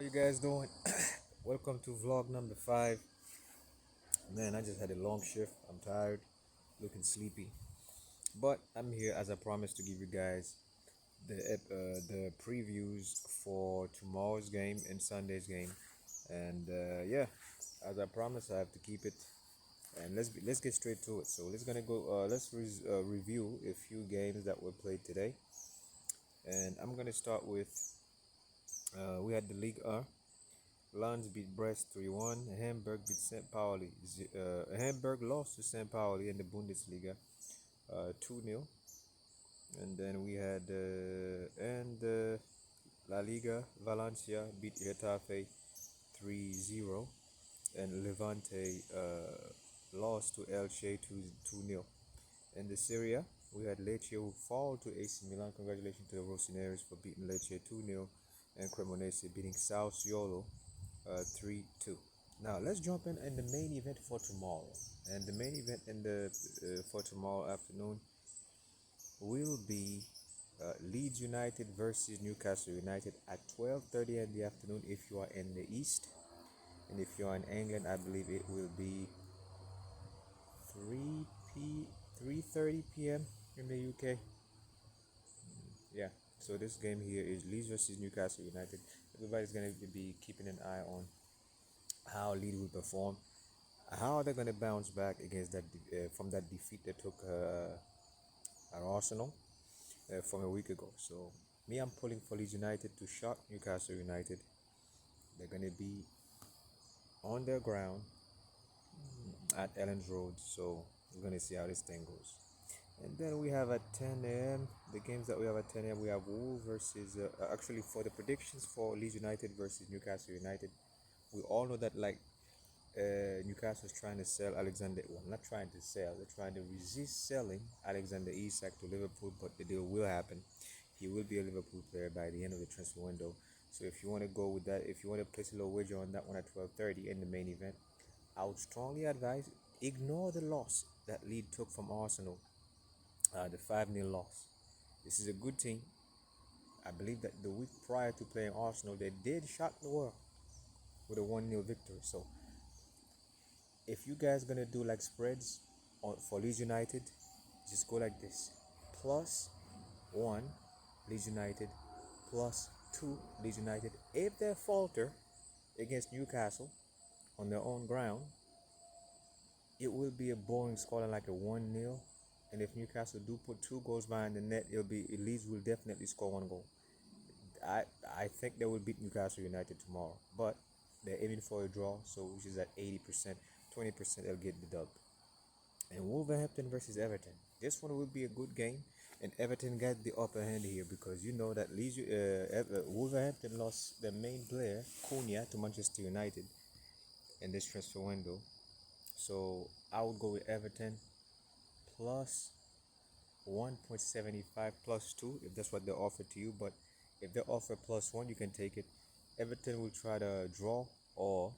How you guys doing? Welcome to vlog number 5. Man, I just had a long shift. I'm tired, looking sleepy. But I'm here as I promised to give you guys the previews for tomorrow's game and Sunday's game. And yeah, as I promised, I have to keep it. And let's get straight to it. So let's review a few games that were played today. And I'm gonna start with we had the League R. Lens beat Brest 3-1. Hamburg beat St. Pauli. Hamburg lost to St. Pauli in the Bundesliga 2-0. And then we had La Liga. Valencia beat Getafe 3-0. And Levante lost to Elche 2-0. In the Serie A, we had Lecce who fall to AC Milan. Congratulations to the Rossoneri's for beating Lecce 2-0. And Cremonese beating Sassuolo 3-2. Now let's jump in the main event for tomorrow. And the main event in the for tomorrow afternoon will be Leeds United versus Newcastle United at 12:30 in the afternoon if you are in the East, and if you are in England, I believe it will be 3:30 p.m. in the UK. Yeah. So this game here is Leeds versus Newcastle United. Everybody's gonna be keeping an eye on how Leeds will perform. How are they going to bounce back against that from that defeat they took at Arsenal from a week ago? So me, I'm pulling for Leeds United to shock Newcastle United. They're going to be on their ground at Ellen's Road, so we're going to see how this thing goes. And then we have at 10 a.m. the games that we have at 10 a.m. We have Wolves versus actually for the predictions for Leeds United versus Newcastle United. We all know that Newcastle is trying to sell Alexander. Well, not trying to sell. They're trying to resist selling Alexander Isak to Liverpool, but the deal will happen. He will be a Liverpool player by the end of the transfer window. So if you want to go with that, if you want to place a little wager on that one at 12:30 in the main event, I would strongly advise ignore the loss that Leeds took from Arsenal, the 5-0 loss. This is a good team. I believe that the week prior to playing Arsenal, they did shock the world with a 1-0 victory. So if you guys gonna do like spreads for Leeds United, just go like this: +1 Leeds United, +2 Leeds United. If they falter against Newcastle on their own ground, it will be a boring scoreline like a 1-0. And if Newcastle do put 2 goals behind the net, Leeds will definitely score 1 goal. I I think they will beat Newcastle United tomorrow, but they're aiming for a draw, so which is at 80%. 20% they'll get the dub. And Wolverhampton versus Everton. This one will be a good game, and Everton got the upper hand here because you know that Wolverhampton lost their main player Cunha to Manchester United in this transfer window. So I would go with Everton plus 1.75 +2 if that's what they offer to you. But if they offer +1, you can take it. Everton will try to draw, or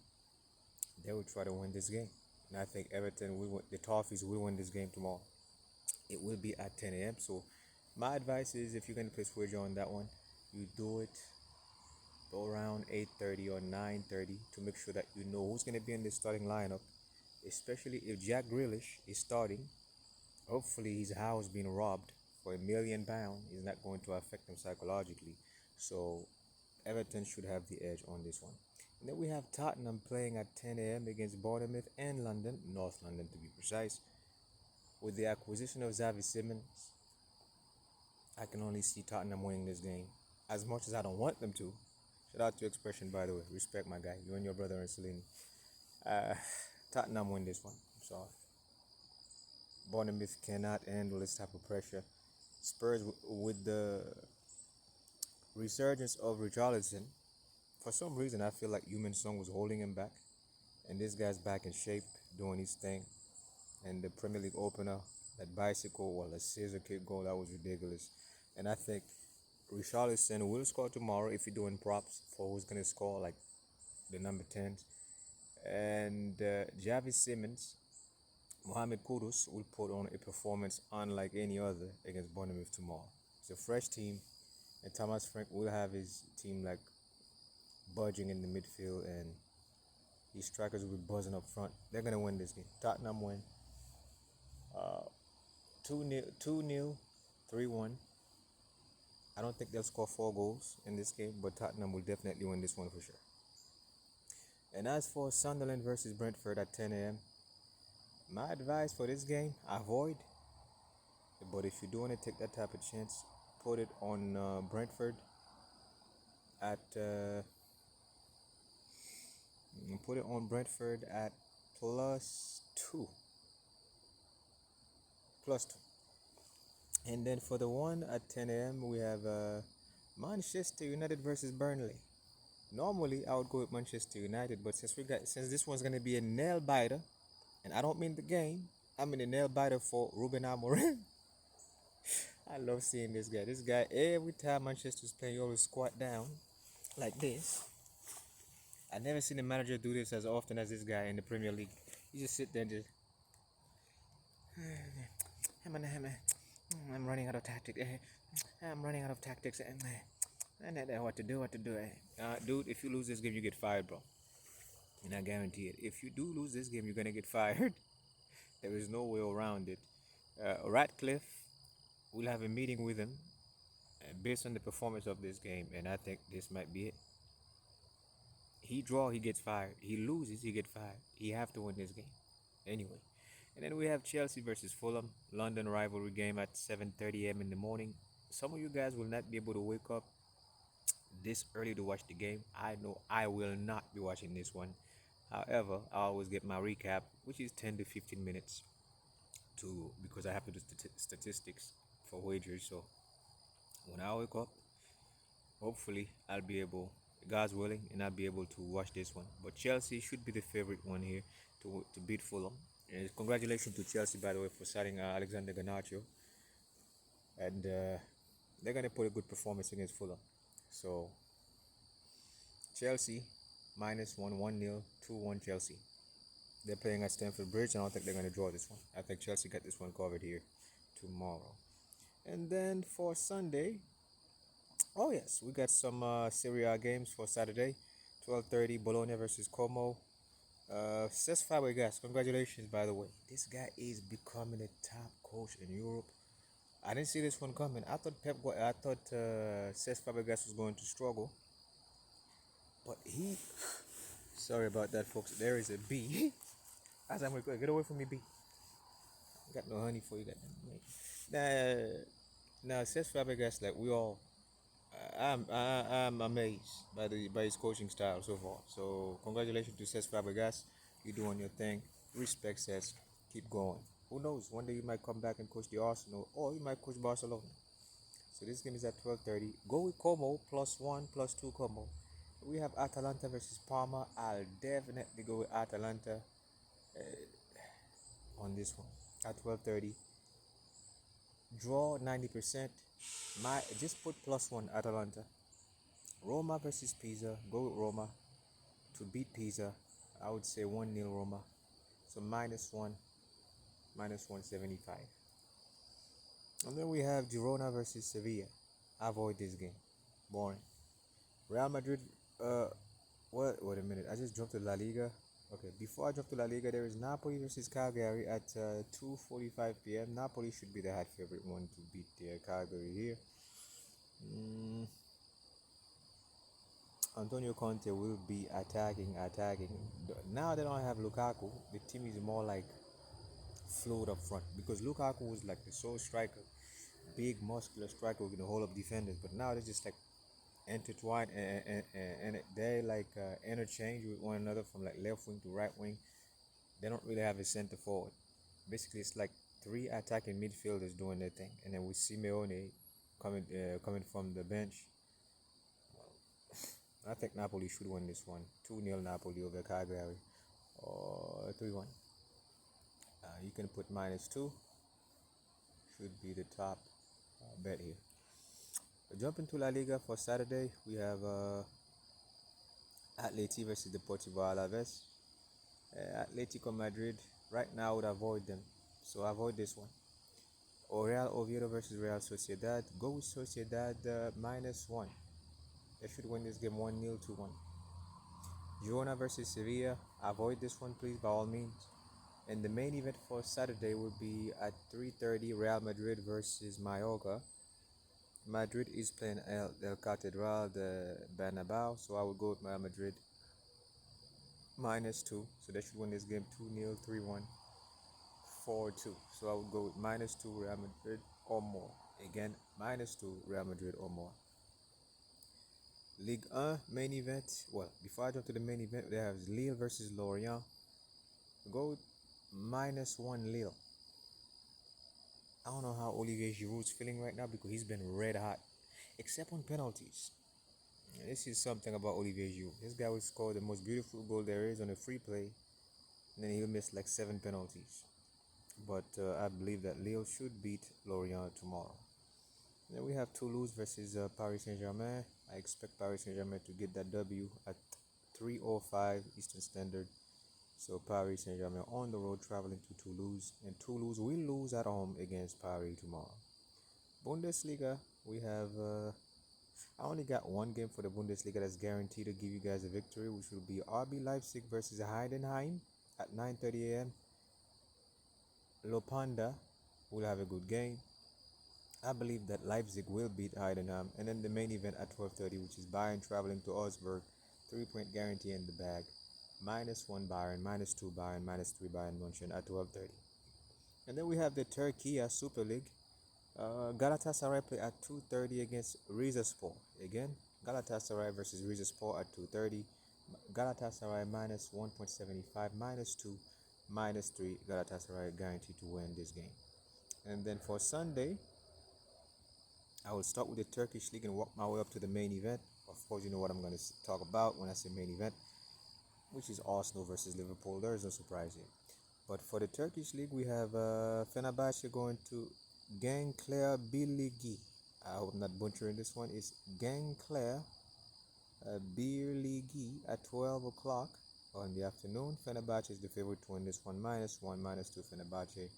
they will try to win this game. And I think Everton will win, the Toffees will win this game tomorrow. It will be at 10 a.m. So my advice is if you're going to place wager on that one, you do it around 8:30 or 9:30 to make sure that you know who's going to be in the starting lineup, especially if Jack Grealish is starting. Hopefully his house being robbed for £1 million is not going to affect him psychologically. So Everton should have the edge on this one. And then we have Tottenham playing at 10 a.m. against Bournemouth and London, North London to be precise. With the acquisition of Xavi Simons, I can only see Tottenham winning this game. As much as I don't want them to. Shout out to Expression, by the way. Respect, my guy. You and your brother and Celine. Uh, Tottenham win this one. I'm sorry. Bournemouth cannot handle this type of pressure. Spurs, with the resurgence of Richarlison, for some reason I feel like Human Song was holding him back, and this guy's back in shape, doing his thing. And the Premier League opener, that bicycle or the scissor kick goal, that was ridiculous. And I think Richarlison will score tomorrow if you're doing props for who's gonna score, like the number 10s. And Javi Simmons, Mohamed Kudus will put on a performance unlike any other against Bournemouth tomorrow. It's a fresh team, and Thomas Frank will have his team like budging in the midfield, and these strikers will be buzzing up front. They're gonna win this game. Tottenham win. 2-0, 2-0, 3-1. I don't think they'll score 4 goals in this game, but Tottenham will definitely win this one for sure. And as for Sunderland versus Brentford at 10 a.m., my advice for this game, avoid. But if you do want to take that type of chance, put it on Brentford at +2. +2. And then for the one at 10 a.m., we have Manchester United versus Burnley. Normally, I would go with Manchester United, but since this one's gonna be a nail biter, and I don't mean the game, I mean a nail biter for Ruben Amorim. I love seeing this guy. This guy, every time Manchester's playing, he always squat down like this. I never seen a manager do this as often as this guy in the Premier League. He just sit there and just, I'm running out of tactics. I'm running out of tactics. I don't know what to do. Dude, if you lose this game, you get fired, bro. And I guarantee it. If you do lose this game, you're gonna get fired. There is no way around it. Ratcliffe, we'll have a meeting with him based on the performance of this game, and I think this might be it. He draw, he gets fired. He loses, he gets fired. He have to win this game anyway. And then we have Chelsea versus Fulham, London rivalry game at 7:30 a.m. in the morning. Some of you guys will not be able to wake up this early to watch the game. I know I will not be watching this one. However, I always get my recap, which is 10 to 15 minutes, because I have to do statistics for wagers. So when I wake up, hopefully I'll be able, God's willing, and I'll be able to watch this one. But Chelsea should be the favorite one here to beat Fulham. And congratulations to Chelsea, by the way, for signing Alexander Garnacho. And they're going to put a good performance against Fulham. So Chelsea -1, 1-0, 2-1 Chelsea. They're playing at Stamford Bridge, and I don't think they're going to draw this one. I think Chelsea got this one covered here tomorrow. And then for Sunday, oh yes, we got some Serie A games for Saturday. 12:30, Bologna versus Como. Cesc Fabregas, congratulations, by the way. This guy is becoming a top coach in Europe. I didn't see this one coming. I thought Cesc Fabregas was going to struggle, but sorry about that, folks. There is a bee. As I'm recording, get away from me, bee. I got no honey for you. Now, Cesc Fabregas, like we all, I'm amazed by his coaching style so far. So congratulations to Cesc Fabregas. You're doing your thing. Respect, Cesc. Keep going. Who knows? One day you might come back and coach the Arsenal, or you might coach Barcelona. So this game is at 12:30. Go with Como, +1, +2 Como. We have Atalanta versus Parma. I'll definitely go with Atalanta on this one at 12:30. Draw 90%. Just put +1 Atalanta. Roma versus Pisa. Go with Roma to beat Pisa. I would say 1-0 Roma. So -1, -175. And then we have Girona versus Sevilla. Avoid this game. Boring. Real Madrid. Wait a minute. I just jumped to La Liga. Okay, before I jump to La Liga, there is Napoli versus Cagliari at 2:45 p.m. Napoli should be the hot favorite one to beat Cagliari here. Antonio Conte will be attacking. Now they don't have Lukaku. The team is more like fluid up front, because Lukaku was like the sole striker, big muscular striker who can hold up defenders. But now they're just like intertwined and they like interchange with one another from like left wing to right wing. They don't really have a center forward. Basically, it's like 3 attacking midfielders doing their thing, and then with Simeone coming from the bench. I think Napoli should win this one. 2-0 Napoli over Cagliari, or 3-1. You can put -2. Should be the top bet here. Jumping to La Liga for Saturday, we have Atleti versus Deportivo Alaves. Atletico Madrid, right now I would avoid them, so avoid this one. Real Oviedo versus Real Sociedad. Go with Sociedad -1. They should win this game 1-0, 2-1. Girona versus Sevilla. Avoid this one, please, by all means. And the main event for Saturday will be at 3:30. Real Madrid versus Mallorca. Madrid is playing El Catedral de Bernabeu, so I will go with Real Madrid -2. So they should win this game 2-0, 3-1, 4-2. So I would go with -2 Real Madrid or more. Again, -2 Real Madrid or more. Ligue 1 main event. Well, before I jump to the main event, they have Lille versus Lorient. Go with -1 Lille. I don't know how Olivier Giroud's feeling right now because he's been red hot, except on penalties. This is something about Olivier Giroud. This guy will score the most beautiful goal there is on a free play, and then he'll miss like 7 penalties. But I believe that Lille should beat Lorient tomorrow. Then we have Toulouse versus Paris Saint-Germain. I expect Paris Saint-Germain to get that W at 3:05 Eastern Standard. So Paris Saint-Germain on the road traveling to Toulouse, and Toulouse will lose at home against Paris tomorrow. Bundesliga, we have I only got one game for the Bundesliga that's guaranteed to give you guys a victory, which will be RB Leipzig versus Heidenheim at 9:30 a.m. Lopanda will have a good game. I believe that Leipzig will beat Heidenheim, and then the main event at 12:30, which is Bayern traveling to Augsburg, 3-point guarantee in the bag, -1 Bayern, -2 Bayern, -3 Bayern München at 12:30. And then we have the Turkey Super League. Galatasaray play at 2:30 against Rizespor. Again, Galatasaray versus Rizespor at 2:30. Galatasaray -1.75, -2, -3. Galatasaray guaranteed to win this game. And then for Sunday, I will start with the Turkish League and walk my way up to the main event. Of course, you know what I'm going to talk about when I say main event, which is Arsenal versus Liverpool. There is no surprise here. But for the Turkish League, we have Fenerbahce going to Gençler Birliği. I hope I'm not butchering this one. It's Gençler Birliği at 12 o'clock in the afternoon. Fenerbahce is the favorite to win this one. -1, -2 Fenerbahce.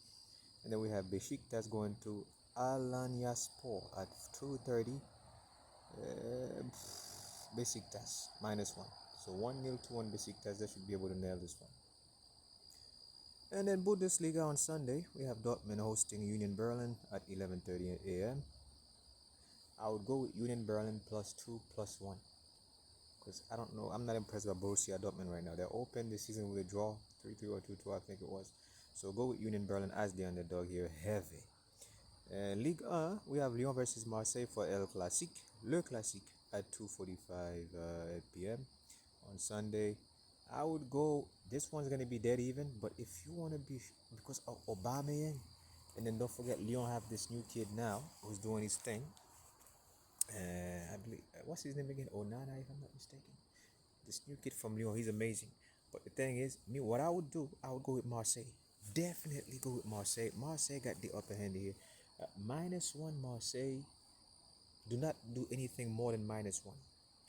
And then we have Beşiktaş going to Alanyaspor at 2:30. Beşiktaş -1. So 1-0 to 1 Beşiktaş. They should be able to nail this one. And then Bundesliga on Sunday, we have Dortmund hosting Union Berlin at 11:30 a.m. I would go with Union Berlin +2, +1. Because I don't know, I'm not impressed by Borussia Dortmund right now. They opened the season with a draw, 3-3 or 2-2, I think it was. So go with Union Berlin as the underdog here, heavy. Ligue 1, we have Lyon versus Marseille for Le Classique at 2:45 p.m. on Sunday. I would go, this one's going to be dead even, but if you want to be, because of Aubameyang, and then don't forget Lyon have this new kid now who's doing his thing. I believe, what's his name again? Onana, if I'm not mistaken. This new kid from Lyon, he's amazing. But the thing is, what I would do, I would go with Marseille. Definitely go with Marseille. Marseille got the upper hand here. -1 Marseille. Do not do anything more than -1.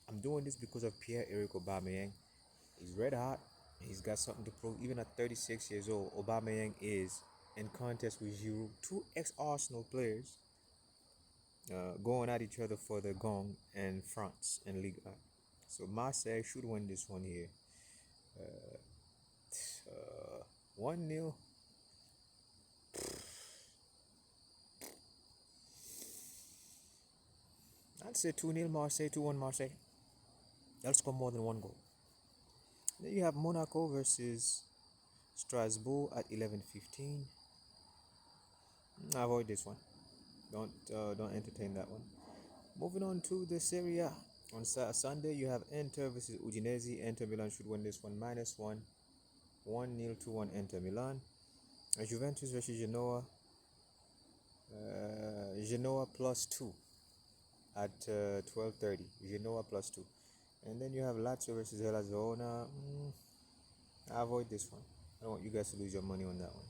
I'm doing this because of Pierre-Emerick Aubameyang. He's red hot. He's got something to prove. Even at 36 years old, Aubameyang is in contest with Giroud. 2 ex-Arsenal players going at each other for the gong in France in Ligue 1. So Marseille should win this one here. 1-0. I'd say 2-0 Marseille, 2-1 Marseille. They'll score more than 1 goal. Then you have Monaco versus Strasbourg at 11:15. Avoid this one. Don't entertain that one. Moving on to the Serie A. On Sunday, you have Inter versus Udinese. Inter Milan should win this one -1. 1-0 to 1 Inter Milan. Juventus versus Genoa. Genoa +2 at 12:30. Genoa +2. And then you have Lazio versus Hellas Verona. I avoid this one. I don't want you guys to lose your money on that one.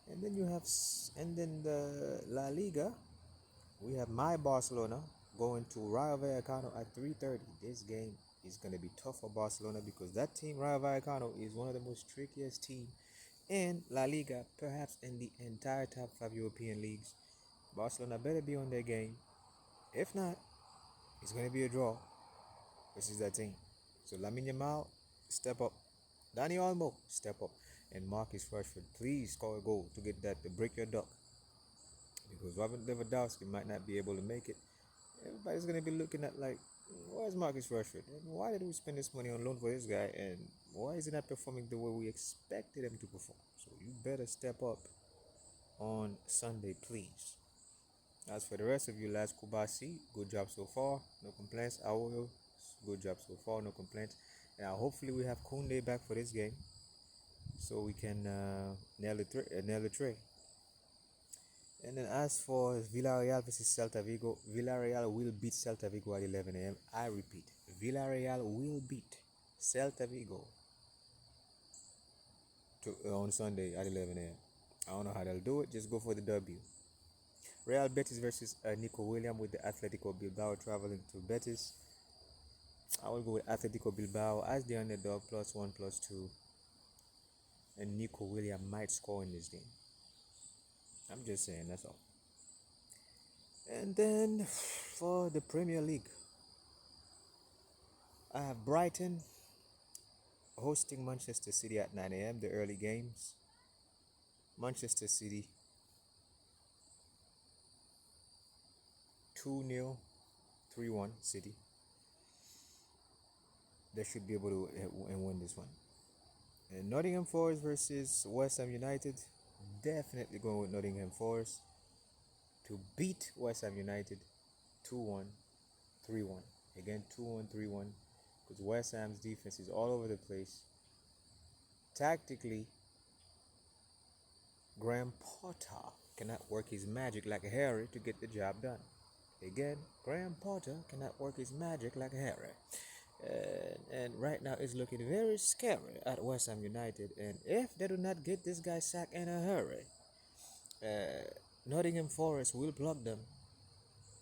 And then you have, and then the La Liga, we have my Barcelona going to Rayo Vallecano at 3:30. This game is going to be tough for Barcelona because that team, Rayo Vallecano, is one of the most trickiest teams in La Liga, perhaps in the entire top 5 European leagues. Barcelona better be on their game. If not, it's going to be a draw versus that team. So Lamine Yamal, step up. Danny Olmo, step up. And Marcus Rashford, please score a goal to get that to break your duck. Because Robert Lewandowski might not be able to make it. Everybody's gonna be looking at like, where's Marcus Rashford? And why did we spend this money on loan for this guy? And why is he not performing the way we expected him to perform? So you better step up on Sunday, please. As for the rest of you, lads, Kubasi, good job so far, no complaints. Aoyo, good job so far, no complaints. And hopefully we have Kunde back for this game, so we can nail the tray. And then as for Villarreal versus Celta Vigo, Villarreal will beat Celta Vigo at 11 a.m. I repeat, Villarreal will beat Celta Vigo on Sunday at 11 a.m. I don't know how they'll do it. Just go for the W. Real Betis versus Nico William with the Atletico Bilbao traveling to Betis. I will go with Atletico Bilbao as the underdog, +1, +2. And Nico William might score in this game. I'm just saying, that's all. And then for the Premier League, I have Brighton hosting Manchester City at 9 a.m. The early games. Manchester City 2-0, 3-1 City. They should be able to win this one. And Nottingham Forest versus West Ham United. Definitely going with Nottingham Forest to beat West Ham United 2-1, 3-1. Again, 2-1, 3-1. Because West Ham's defense is all over the place. Tactically, Graham Potter cannot work his magic like Harry to get the job done. Again, Graham Potter cannot work his magic like Harry. And right now it's looking very scary at West Ham United. And if they do not get this guy sacked in a hurry, Nottingham Forest will block them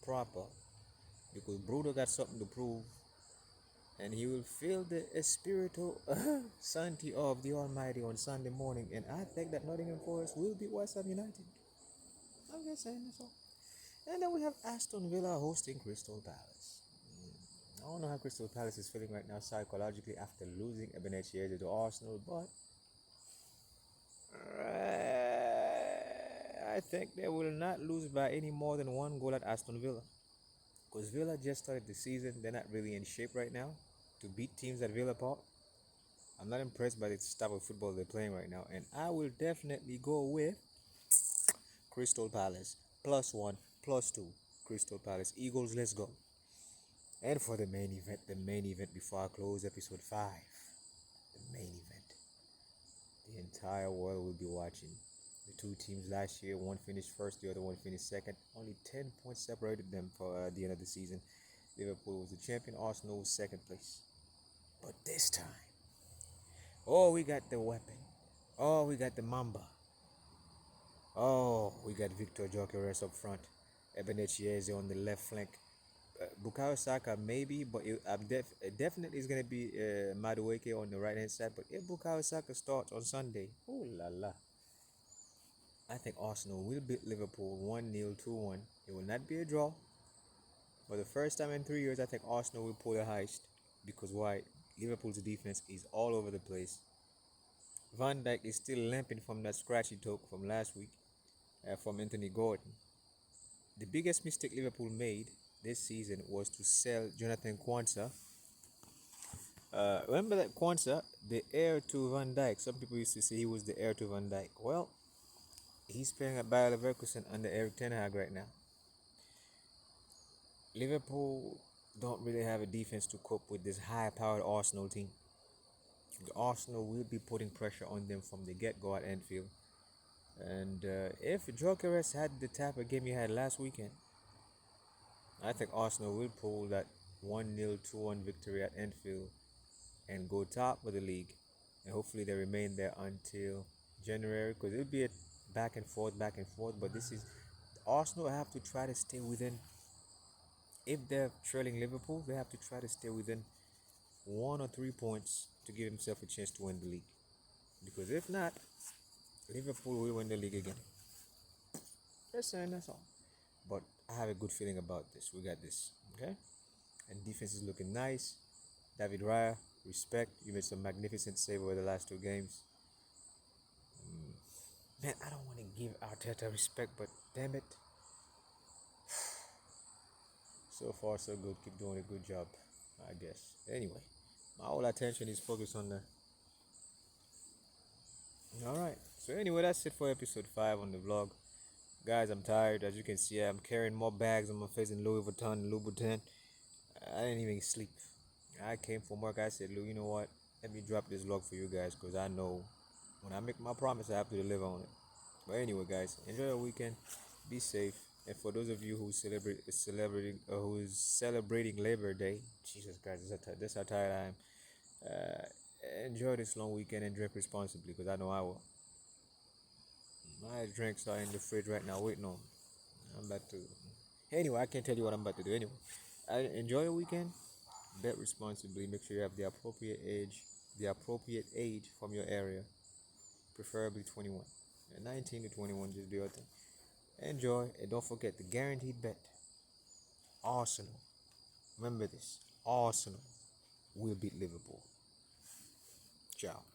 proper, because Bruno got something to prove, and he will feel the spiritual sanity of the Almighty on Sunday morning. And I think that Nottingham Forest will beat West Ham United. I'm just saying that's all. And then we have Aston Villa hosting Crystal Palace. I don't know how Crystal Palace is feeling right now psychologically after losing Ebenezer to Arsenal, but I think they will not lose by any more than 1 goal at Aston Villa. Because Villa just started the season, they're not really in shape right now to beat teams at Villa Park. I'm not impressed by the style of football they're playing right now, and I will definitely go with Crystal Palace +1, +2. Crystal Palace Eagles, let's go. And for the main event before I close episode 5, the main event, the entire world will be watching. The two teams last year, one finished first, the other one finished second. Only 10 points separated them for the end of the season. Liverpool was the champion, Arsenal was second place. But this time, oh, we got the weapon. Oh, we got the Mamba. Oh, we got Victor Gyökeres up front. Ebenezer on the left flank. Bukayo Saka maybe, but definitely is going to be Madueke on the right hand side. But if Bukayo Saka starts on Sunday, oh la la, I think Arsenal will beat Liverpool 1-0, 2-1. It will not be a draw. For the first time in 3 years, I think Arsenal will pull a heist. Because why? Liverpool's defense is all over the place. Van Dijk is still limping from that scratch he took from last week from Anthony Gordon. The biggest mistake Liverpool made this season was to sell Jonathan Kwanzaa. Remember that Kwanzaa, the heir to Van Dijk? Some people used to say he was the heir to Van Dijk. Well, he's playing at Bayer Leverkusen under Erik ten Hag right now. Liverpool don't really have a defense to cope with this high-powered Arsenal team. The Arsenal will be putting pressure on them from the get-go at Anfield. And if Gyökeres had the type of game he had last weekend, I think Arsenal will pull that 1-0, 2-1 victory at Anfield and go top of the league. And hopefully they remain there until January, because it'll be a back and forth. But this is Arsenal have to try to stay within. If they're trailing Liverpool, they have to try to stay within 1 or 3 points to give himself a chance to win the league. Because if not, Liverpool will win the league again. Just saying, that's all. But I have a good feeling about this. We got this, okay? And defense is looking nice. David Raya, Respect. You made some magnificent save over the last two games. Man, I don't want to give Arteta respect, but damn it. So far, so good. Keep doing a good job, I guess. Anyway, my whole attention is focused on the. Alright, so anyway, that's it for episode 5 on the vlog. Guys, I'm tired. As you can see, I'm carrying more bags on my face than Louis Vuitton. I didn't even sleep. I came from work. I said, Lou, you know what? Let me drop this vlog for you guys because I know when I make my promise, I have to deliver on it. But anyway, guys, enjoy your weekend. Be safe. And for those of you who who's celebrating Labor Day, Jesus Christ, that's how tired I am. Enjoy this long weekend and drink responsibly because I know I will. My drinks are in the fridge right now waiting on me. I'm about to. Anyway, I can't tell you what I'm about to do. Anyway, enjoy your weekend. Bet responsibly. Make sure you have the appropriate age from your area, preferably 21. 19 to 21, just do your thing. Enjoy, and don't forget the guaranteed bet. Arsenal. Remember this. Arsenal will beat Liverpool. Ciao.